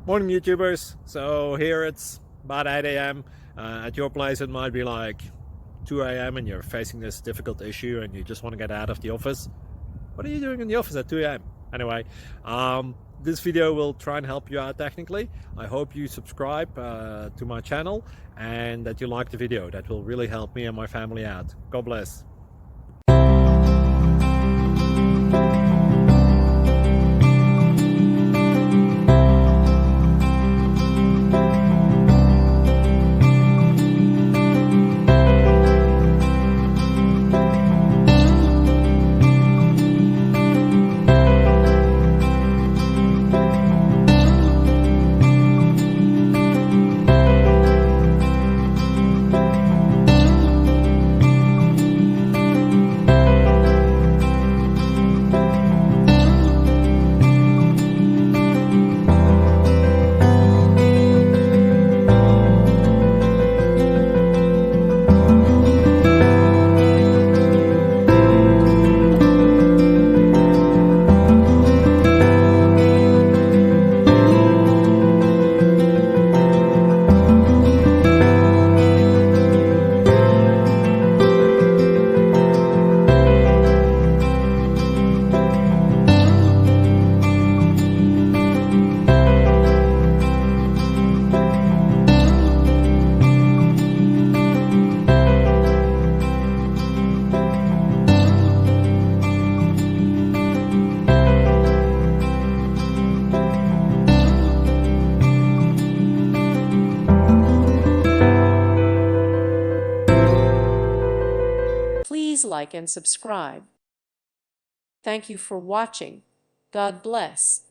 Morning YouTubers. So here it's about 8 a.m. At your place it might be like 2 a.m. and you're facing this difficult issue and you just want to get out of the office. What are you doing in the office at 2 a.m.? Anyway, this video will try and help you out technically. I hope you subscribe to my channel and that you like the video. That will really help me and my family out. God bless. Please like and subscribe. Thank you for watching. God bless.